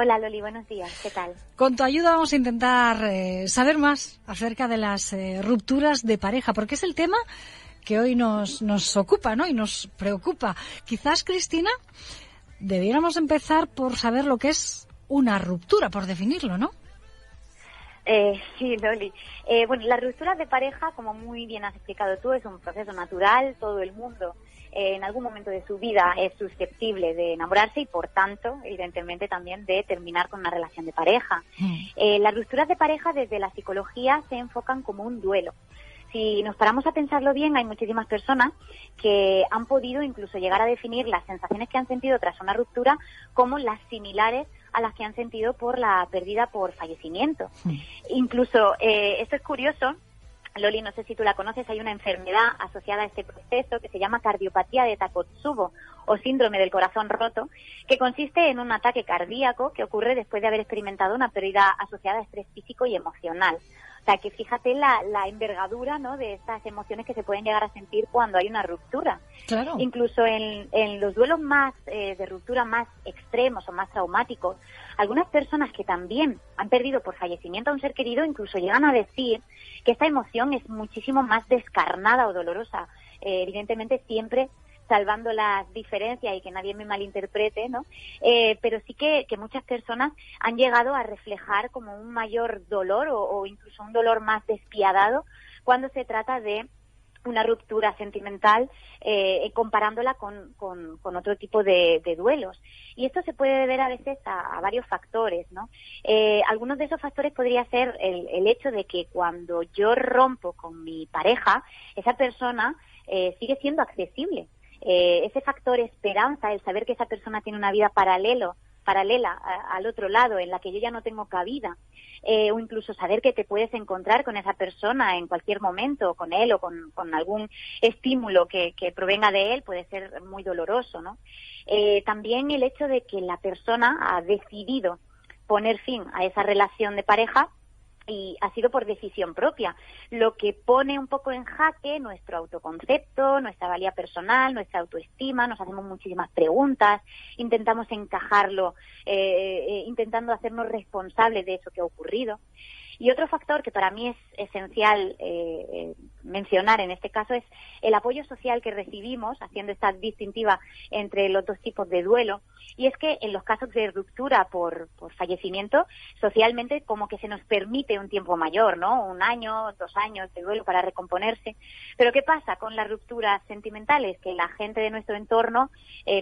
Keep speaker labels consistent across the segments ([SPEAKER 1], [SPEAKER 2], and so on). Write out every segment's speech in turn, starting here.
[SPEAKER 1] Hola Loli, buenos días, ¿qué tal?
[SPEAKER 2] Con tu ayuda vamos a intentar saber más acerca de las rupturas de pareja, porque es el tema que hoy nos ocupa, ¿no? Y nos preocupa. Quizás, Cristina, debiéramos empezar por saber lo que es una ruptura, por definirlo, ¿no?
[SPEAKER 1] Sí, Loli. Bueno, las rupturas de pareja, como muy bien has explicado tú, es un proceso natural. Todo el mundo en algún momento de su vida es susceptible de enamorarse y, por tanto, evidentemente también de terminar con una relación de pareja. Las rupturas de pareja desde la psicología se enfocan como un duelo. Si nos paramos a pensarlo bien, hay muchísimas personas que han podido incluso llegar a definir las sensaciones que han sentido tras una ruptura como las similares a las que han sentido por la pérdida por fallecimiento. Incluso, esto es curioso, Loli, no sé si tú la conoces, hay una enfermedad asociada a este proceso que se llama cardiopatía de Takotsubo o síndrome del corazón roto, que consiste en un ataque cardíaco que ocurre después de haber experimentado una pérdida asociada a estrés físico y emocional. O sea, que fíjate la envergadura, ¿no?, de estas emociones que se pueden llegar a sentir cuando hay una ruptura.
[SPEAKER 2] Claro.
[SPEAKER 1] Incluso en los duelos más de ruptura más extremos o más traumáticos, algunas personas que también han perdido por fallecimiento a un ser querido incluso llegan a decir que esta emoción es muchísimo más descarnada o dolorosa. Evidentemente siempre salvando las diferencias y que nadie me malinterprete, ¿no? Pero sí que muchas personas han llegado a reflejar como un mayor dolor o incluso un dolor más despiadado cuando se trata de una ruptura sentimental, comparándola con otro tipo de duelos. Y esto se puede deber a veces a varios factores, ¿no? Algunos de esos factores podría ser el hecho de que cuando yo rompo con mi pareja, esa persona sigue siendo accesible. Ese factor esperanza, el saber que esa persona tiene una vida paralela al otro lado, en la que yo ya no tengo cabida, o incluso saber que te puedes encontrar con esa persona en cualquier momento, con él o con algún estímulo que provenga de él, puede ser muy doloroso, ¿no? También el hecho de que la persona ha decidido poner fin a esa relación de pareja y ha sido por decisión propia, lo que pone un poco en jaque nuestro autoconcepto, nuestra valía personal, nuestra autoestima, nos hacemos muchísimas preguntas, intentamos encajarlo, intentando hacernos responsables de eso que ha ocurrido. Y otro factor que para mí es esencial mencionar en este caso es el apoyo social que recibimos, haciendo esta distintiva entre los dos tipos de duelo. Y es que en los casos de ruptura por fallecimiento, socialmente como que se nos permite un tiempo mayor, ¿no? 1 año, 2 años de duelo para recomponerse. Pero ¿qué pasa con las rupturas sentimentales? Que la gente de nuestro entorno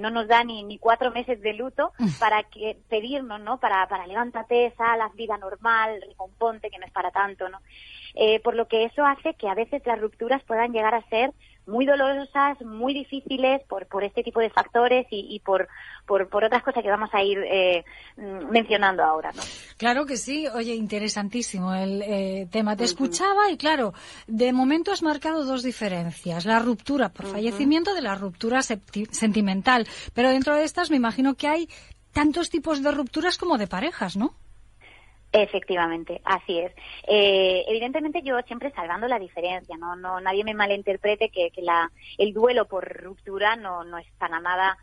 [SPEAKER 1] no nos da ni 4 meses de luto para pedirnos, ¿no? Para levántate, sal, haz vida normal, recomponte, que no es para tanto, ¿no? Por lo que eso hace que a veces las rupturas puedan llegar a ser muy dolorosas, muy difíciles por este tipo de factores y por otras cosas que vamos a ir mencionando ahora, ¿no?
[SPEAKER 2] Claro que sí. Oye, interesantísimo el tema. Te escuchaba y, claro, de momento has marcado 2 diferencias. La ruptura por fallecimiento de la ruptura sentimental. Pero dentro de estas me imagino que hay tantos tipos de rupturas como de parejas, ¿no?
[SPEAKER 1] Efectivamente, así es. Evidentemente yo siempre salvando la diferencia, no nadie me malinterprete que el duelo por ruptura no es para nada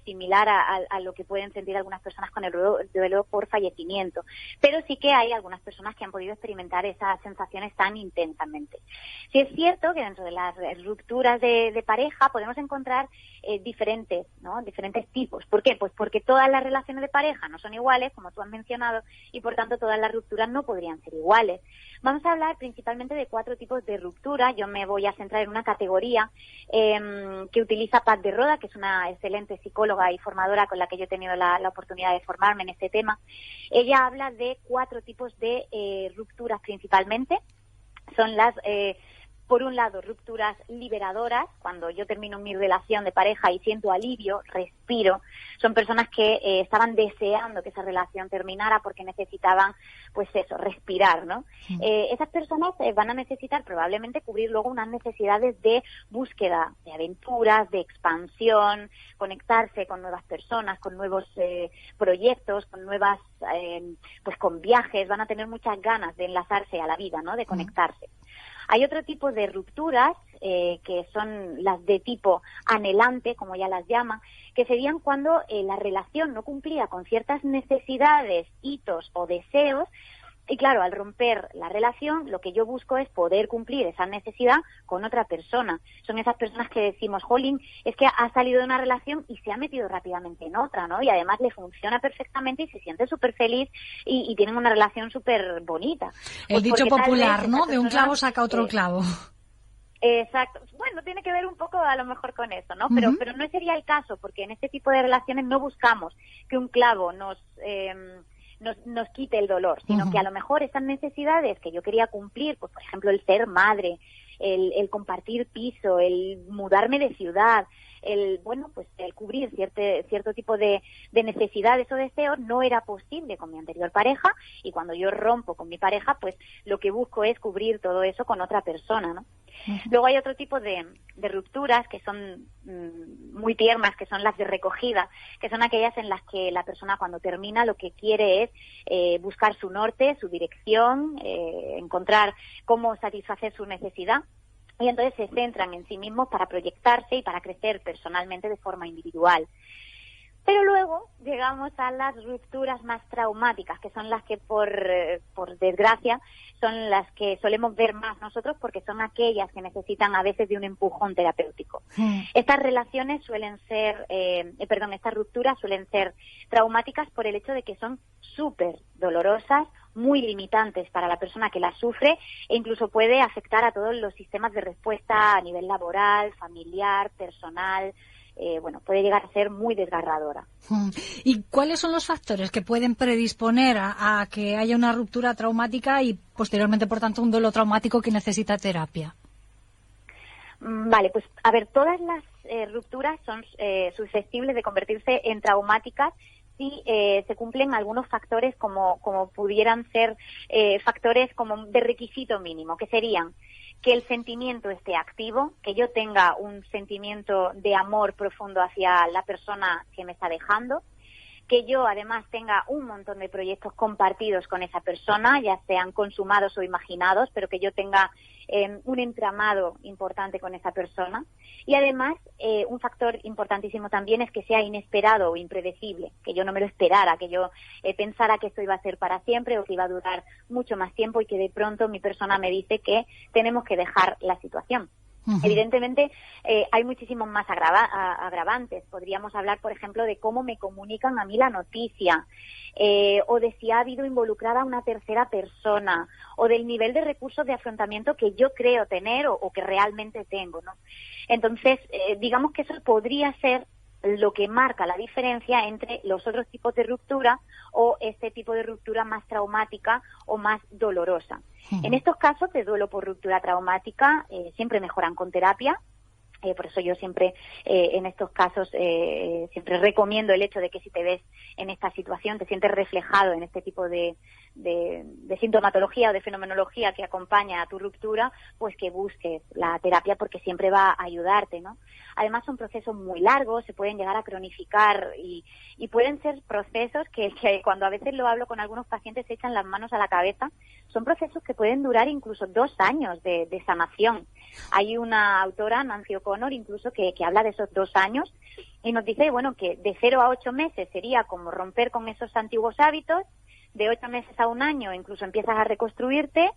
[SPEAKER 1] similar a lo que pueden sentir algunas personas con el duelo por fallecimiento, pero sí que hay algunas personas que han podido experimentar esas sensaciones tan intensamente. Sí es cierto que dentro de las rupturas de pareja podemos encontrar diferentes tipos. ¿Por qué? Pues porque todas las relaciones de pareja no son iguales, como tú has mencionado, y por tanto todas las rupturas no podrían ser iguales. Vamos a hablar principalmente de 4 tipos de ruptura. Yo me voy a centrar en una categoría que utiliza Paz de Roda, que es una excelente psicóloga y formadora con la que yo he tenido la oportunidad de formarme en este tema. Ella habla de 4 tipos de rupturas principalmente. Son las por un lado, rupturas liberadoras, cuando yo termino mi relación de pareja y siento alivio, respiro. Son personas que estaban deseando que esa relación terminara porque necesitaban, pues eso, respirar, ¿no? Esas personas van a necesitar probablemente cubrir luego unas necesidades de búsqueda de aventuras, de expansión, conectarse con nuevas personas, con nuevos proyectos, con nuevas, pues con viajes. Van a tener muchas ganas de enlazarse a la vida, ¿no? De conectarse. Hay otro tipo de rupturas, que son las de tipo anhelante, como ya las llaman, que serían cuando la relación no cumplía con ciertas necesidades, hitos o deseos. Y claro, al romper la relación, lo que yo busco es poder cumplir esa necesidad con otra persona. Son esas personas que decimos, jolín, es que ha salido de una relación y se ha metido rápidamente en otra, ¿no? Y además le funciona perfectamente y se siente súper feliz y tienen una relación súper bonita.
[SPEAKER 2] El
[SPEAKER 1] Pues
[SPEAKER 2] dicho popular, ¿no? De un
[SPEAKER 1] persona,
[SPEAKER 2] clavo saca otro clavo.
[SPEAKER 1] Exacto. Bueno, tiene que ver un poco a lo mejor con eso, ¿no? Pero no sería el caso, porque en este tipo de relaciones no buscamos que un clavo nos quite el dolor, sino que a lo mejor esas necesidades que yo quería cumplir, pues por ejemplo el ser madre, el compartir piso, el mudarme de ciudad, el cubrir cierto tipo de necesidades o deseos, no era posible con mi anterior pareja, y cuando yo rompo con mi pareja, pues lo que busco es cubrir todo eso con otra persona, ¿no? Luego hay otro tipo de rupturas que son muy tiernas, que son las de recogida, que son aquellas en las que la persona cuando termina lo que quiere es buscar su norte, su dirección, encontrar cómo satisfacer su necesidad. Y entonces se centran en sí mismos para proyectarse y para crecer personalmente de forma individual. Pero luego llegamos a las rupturas más traumáticas, que son las que por desgracia son las que solemos ver más nosotros, porque son aquellas que necesitan a veces de un empujón terapéutico. Estas relaciones estas rupturas suelen ser traumáticas por el hecho de que son súper dolorosas, muy limitantes para la persona que las sufre, e incluso puede afectar a todos los sistemas de respuesta a nivel laboral, familiar, personal. Puede llegar a ser muy desgarradora.
[SPEAKER 2] ¿Y cuáles son los factores que pueden predisponer a que haya una ruptura traumática y posteriormente, por tanto, un duelo traumático que necesita terapia?
[SPEAKER 1] Vale, pues a ver, todas las rupturas son susceptibles de convertirse en traumáticas si se cumplen algunos factores como pudieran ser factores como de requisito mínimo, que serían que el sentimiento esté activo, que yo tenga un sentimiento de amor profundo hacia la persona que me está dejando, que yo además tenga un montón de proyectos compartidos con esa persona, ya sean consumados o imaginados, pero que yo tenga un entramado importante con esa persona. Y además, un factor importantísimo también es que sea inesperado o impredecible, que yo no me lo esperara, que yo pensara que esto iba a ser para siempre o que iba a durar mucho más tiempo y que de pronto mi persona me dice que tenemos que dejar la situación. Evidentemente, hay muchísimos más agravantes. Podríamos hablar, por ejemplo, de cómo me comunican a mí la noticia, o de si ha habido involucrada una tercera persona, o del nivel de recursos de afrontamiento que yo creo tener o que realmente tengo, ¿no? Entonces, digamos que eso podría ser lo que marca la diferencia entre los otros tipos de ruptura o este tipo de ruptura más traumática o más dolorosa. En estos casos de duelo por ruptura traumática siempre mejoran con terapia. Por eso yo siempre, en estos casos, siempre recomiendo el hecho de que si te ves en esta situación, te sientes reflejado en este tipo de sintomatología o de fenomenología que acompaña a tu ruptura, pues que busques la terapia porque siempre va a ayudarte, ¿no? Además son procesos muy largos, se pueden llegar a cronificar y pueden ser procesos que cuando a veces lo hablo con algunos pacientes se echan las manos a la cabeza. Son procesos que pueden durar incluso 2 años de sanación. Hay una autora, Nancy O'Connor, incluso que habla de esos 2 años y nos dice, bueno, que de 0 a 8 meses sería como romper con esos antiguos hábitos, de 8 meses a 1 año incluso empiezas a reconstruirte,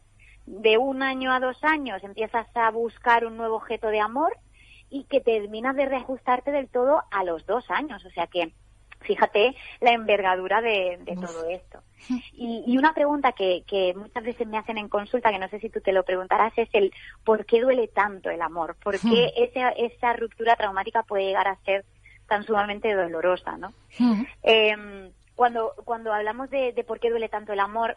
[SPEAKER 1] de 1 año a 2 años empiezas a buscar un nuevo objeto de amor y que terminas de reajustarte del todo a los 2 años. O sea que fíjate la envergadura de todo esto. Y una pregunta que muchas veces me hacen en consulta, que no sé si tú te lo preguntarás, es el ¿por qué duele tanto el amor? ¿Por qué esa ruptura traumática puede llegar a ser tan sumamente dolorosa, ¿no? Cuando hablamos de por qué duele tanto el amor,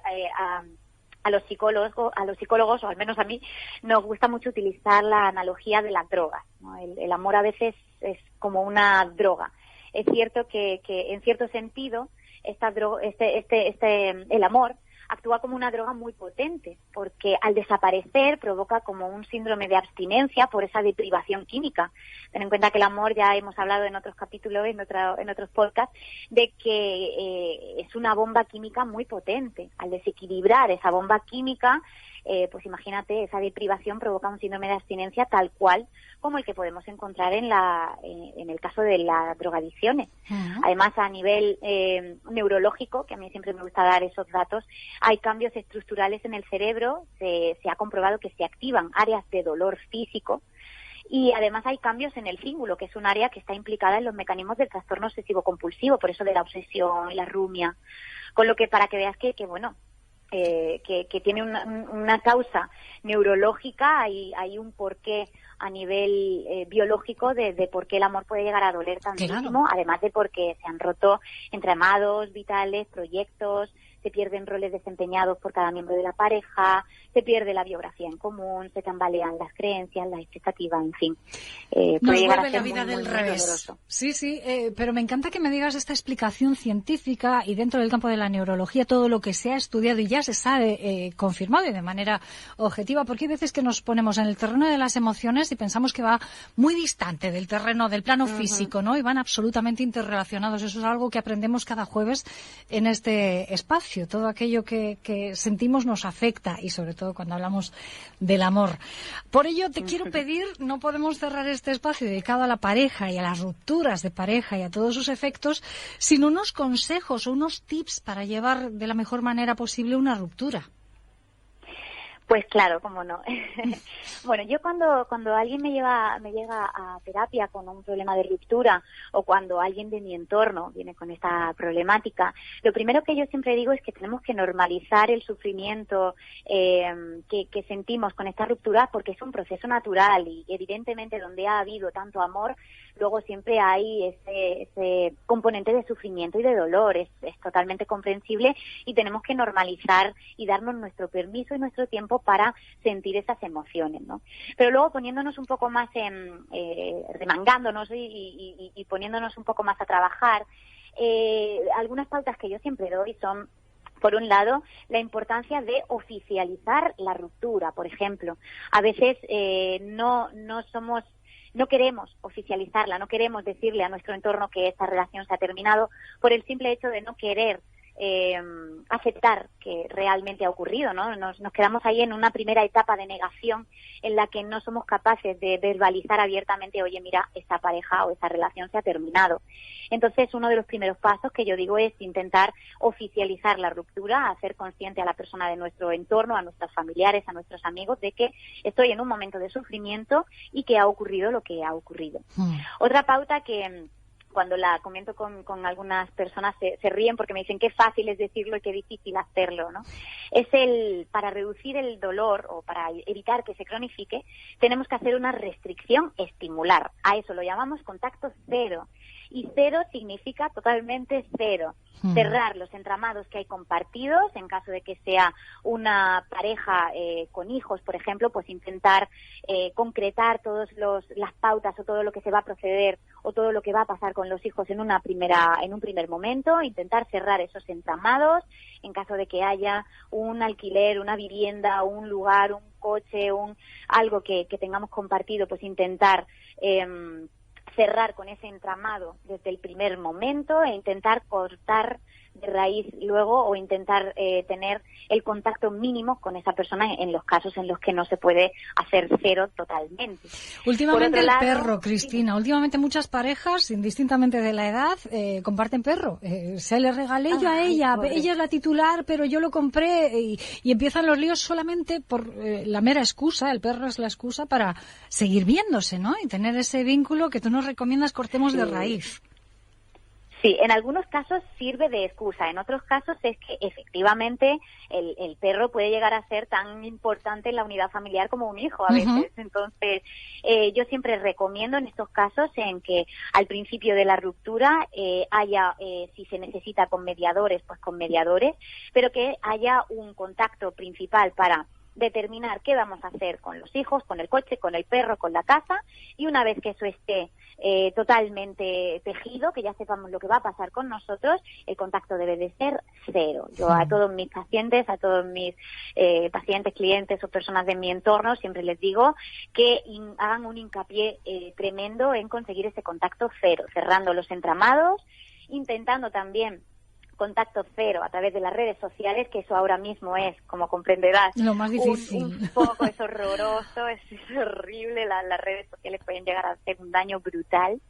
[SPEAKER 1] a los psicólogos, o al menos a mí, nos gusta mucho utilizar la analogía de las drogas, ¿no? El amor a veces es como una droga. Es cierto que en cierto sentido el amor actúa como una droga muy potente, porque al desaparecer provoca como un síndrome de abstinencia por esa deprivación química. Ten en cuenta que el amor, ya hemos hablado en otros capítulos, en otros podcasts, de que es una bomba química muy potente. Al desequilibrar esa bomba química, pues imagínate, esa deprivación provoca un síndrome de abstinencia tal cual como el que podemos encontrar en el caso de las drogadicciones. Uh-huh. Además, a nivel neurológico, que a mí siempre me gusta dar esos datos, hay cambios estructurales en el cerebro, se ha comprobado que se activan áreas de dolor físico, y además hay cambios en el cíngulo, que es un área que está implicada en los mecanismos del trastorno obsesivo-compulsivo, por eso de la obsesión y la rumia. Con lo que, para que veas que tiene una causa neurológica, hay un porqué a nivel biológico de por qué el amor puede llegar a doler tantísimo, claro. Además de porque se han roto entramados vitales, proyectos, se pierden roles desempeñados por cada miembro de la pareja, se pierde la biografía en común, se tambalean las creencias, las expectativas, en fin.
[SPEAKER 2] Nos vuelve la vida del revés. Sí, pero me encanta que me digas esta explicación científica y dentro del campo de la neurología todo lo que se ha estudiado y ya se sabe confirmado y de manera objetiva, porque hay veces que nos ponemos en el terreno de las emociones y pensamos que va muy distante del terreno, del plano físico, ¿no? Y van absolutamente interrelacionados. Eso es algo que aprendemos cada jueves en este espacio. Todo aquello que sentimos nos afecta y sobre todo cuando hablamos del amor. Por ello te quiero pedir, no podemos cerrar este espacio dedicado a la pareja y a las rupturas de pareja y a todos sus efectos sin unos consejos o unos tips para llevar de la mejor manera posible una ruptura.
[SPEAKER 1] Pues claro, cómo no. Bueno, yo cuando alguien me llega a terapia con un problema de ruptura o cuando alguien de mi entorno viene con esta problemática, lo primero que yo siempre digo es que tenemos que normalizar el sufrimiento que sentimos con esta ruptura, porque es un proceso natural y evidentemente donde ha habido tanto amor, luego siempre hay ese componente de sufrimiento y de dolor. Es totalmente comprensible y tenemos que normalizar y darnos nuestro permiso y nuestro tiempo para sentir esas emociones, ¿no? Pero luego poniéndonos un poco más remangándonos y poniéndonos un poco más a trabajar, algunas pautas que yo siempre doy son, por un lado, la importancia de oficializar la ruptura. Por ejemplo, a veces no queremos oficializarla, no queremos decirle a nuestro entorno que esta relación se ha terminado por el simple hecho de no querer aceptar que realmente ha ocurrido, ¿no? Nos quedamos ahí en una primera etapa de negación en la que no somos capaces de verbalizar abiertamente, oye, mira, esta pareja o esta relación se ha terminado. Entonces, uno de los primeros pasos que yo digo es intentar oficializar la ruptura, hacer consciente a la persona de nuestro entorno, a nuestros familiares, a nuestros amigos, de que estoy en un momento de sufrimiento y que ha ocurrido lo que ha ocurrido. Otra pauta que cuando la comento con algunas personas se ríen porque me dicen qué fácil es decirlo y qué difícil hacerlo, ¿no? Para reducir el dolor o para evitar que se cronifique, tenemos que hacer una restricción estimular. A eso lo llamamos contacto cero. Y cero significa totalmente cero. Cerrar los entramados que hay compartidos, en caso de que sea una pareja con hijos, por ejemplo, pues intentar concretar todas las pautas o todo lo que se va a proceder o todo lo que va a pasar con los hijos en un primer momento, intentar cerrar esos entramados. En caso de que haya un alquiler, una vivienda, un lugar, un coche, algo que tengamos compartido, pues intentar cerrar con ese entramado desde el primer momento e intentar cortar de raíz luego o intentar tener el contacto mínimo con esa persona en los casos en los que no se puede hacer cero totalmente.
[SPEAKER 2] Últimamente el perro, Cristina. Sí. Últimamente muchas parejas, indistintamente de la edad, comparten perro. Se le regalé yo a ella. Pobre. Ella es la titular, pero yo lo compré y empiezan los líos solamente por la mera excusa. El perro es la excusa para seguir viéndose, ¿no? Y tener ese vínculo que tú nos recomiendas cortemos de raíz.
[SPEAKER 1] Sí, en algunos casos sirve de excusa, en otros casos es que efectivamente el perro puede llegar a ser tan importante en la unidad familiar como un hijo a veces. Entonces, yo siempre recomiendo en estos casos en que al principio de la ruptura haya, si se necesita con mediadores, pues con mediadores, pero que haya un contacto principal para determinar qué vamos a hacer con los hijos, con el coche, con el perro, con la casa, y una vez que eso esté totalmente tejido, que ya sepamos lo que va a pasar con nosotros, el contacto debe de ser cero. Yo a todos mis pacientes, a todos mis pacientes, clientes o personas de mi entorno, siempre les digo que hagan un hincapié tremendo en conseguir ese contacto cero, cerrando los entramados, intentando también contacto cero a través de las redes sociales, que eso ahora mismo es, como comprenderás,
[SPEAKER 2] lo más difícil.
[SPEAKER 1] Un poco, es horroroso, es horrible, las redes sociales pueden llegar a hacer un daño brutal.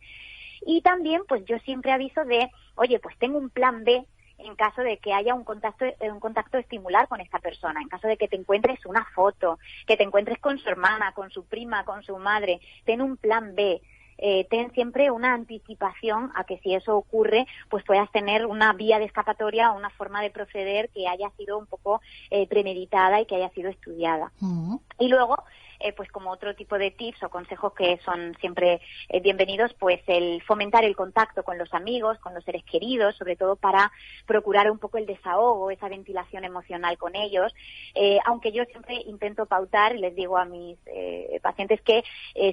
[SPEAKER 1] Y también, pues yo siempre aviso de, oye, pues tengo un plan B en caso de que haya un contacto estimular con esta persona, en caso de que te encuentres una foto, que te encuentres con su hermana, con su prima, con su madre, ten un plan B. Ten siempre una anticipación a que si eso ocurre, pues puedas tener una vía de escapatoria o una forma de proceder que haya sido un poco premeditada y que haya sido estudiada. Uh-huh. Y luego, pues como otro tipo de tips o consejos que son siempre bienvenidos, pues el fomentar el contacto con los amigos, con los seres queridos, sobre todo para procurar un poco el desahogo, esa ventilación emocional con ellos, aunque yo siempre intento pautar, les digo a mis pacientes que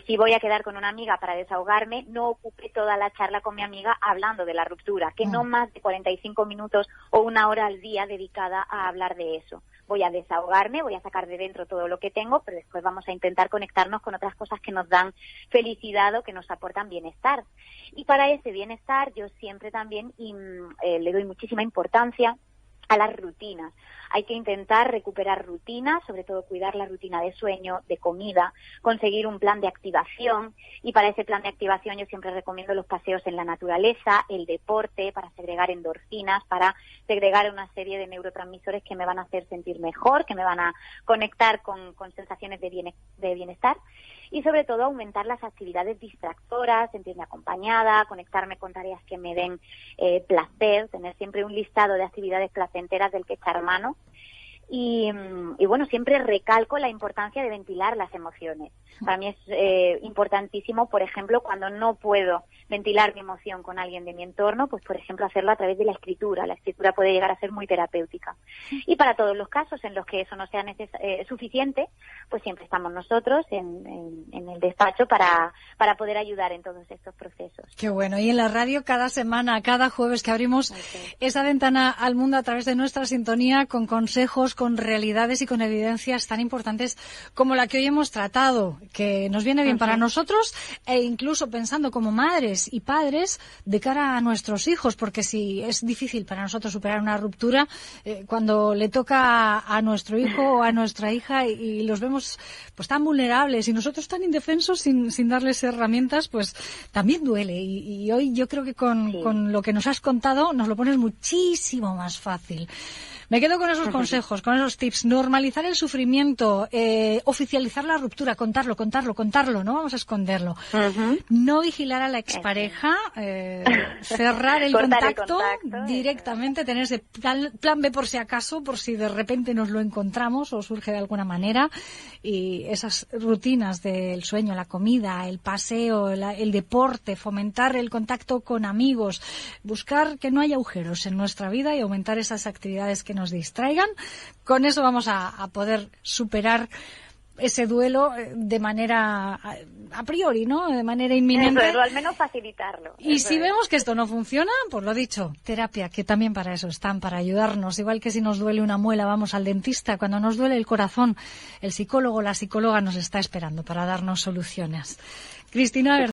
[SPEAKER 1] si voy a quedar con una amiga para desahogarme, no ocupe toda la charla con mi amiga hablando de la ruptura, que no más de 45 minutos o una hora al día dedicada a hablar de eso. Voy a desahogarme, voy a sacar de dentro todo lo que tengo, pero después vamos a intentar conectarnos con otras cosas que nos dan felicidad o que nos aportan bienestar. Y para ese bienestar yo siempre también le doy muchísima importancia a las rutinas. Hay que intentar recuperar rutinas, sobre todo cuidar la rutina de sueño, de comida, conseguir un plan de activación, y para ese plan de activación yo siempre recomiendo los paseos en la naturaleza, el deporte, para segregar endorfinas, para segregar una serie de neurotransmisores que me van a hacer sentir mejor, que me van a conectar con sensaciones de bienestar, y sobre todo aumentar las actividades distractoras, sentirme acompañada, conectarme con tareas que me den placer, tener siempre un listado de actividades placenteras del que echar mano. Y bueno, siempre recalco la importancia de ventilar las emociones. Para mí es importantísimo, por ejemplo, cuando no puedo ventilar mi emoción con alguien de mi entorno, pues por ejemplo hacerlo a través de la escritura. La escritura puede llegar a ser muy terapéutica. Y para todos los casos en los que eso no sea suficiente, pues siempre estamos nosotros en el despacho para poder ayudar en todos estos procesos.
[SPEAKER 2] Qué bueno. Y en la radio cada semana, cada jueves que abrimos esa ventana al mundo a través de nuestra sintonía, con consejos, con realidades y con evidencias tan importantes como la que hoy hemos tratado, que nos viene bien para nosotros e incluso pensando como madres y padres de cara a nuestros hijos, porque si es difícil para nosotros superar una ruptura, cuando le toca a nuestro hijo o a nuestra hija y los vemos pues tan vulnerables y nosotros tan indefensos sin darles herramientas, pues también duele. Y hoy yo creo que con lo que nos has contado nos lo pones muchísimo más fácil. Me quedo con esos consejos, con esos tips. Normalizar el sufrimiento, oficializar la ruptura, contarlo, no vamos a esconderlo. No vigilar a la expareja, cerrar el contacto directamente, tener ese plan B por si acaso, por si de repente nos lo encontramos o surge de alguna manera. Y esas rutinas del sueño, la comida, el paseo, el deporte, fomentar el contacto con amigos, buscar que no haya agujeros en nuestra vida y aumentar esas actividades que nos distraigan. Con eso vamos a poder superar ese duelo de manera a priori, ¿no? De manera inminente.
[SPEAKER 1] Eso, o al menos facilitarlo.
[SPEAKER 2] Y si vemos que esto no funciona, pues lo dicho, terapia, que también para eso están, para ayudarnos. Igual que si nos duele una muela, vamos al dentista. Cuando nos duele el corazón, el psicólogo o la psicóloga nos está esperando para darnos soluciones. Cristina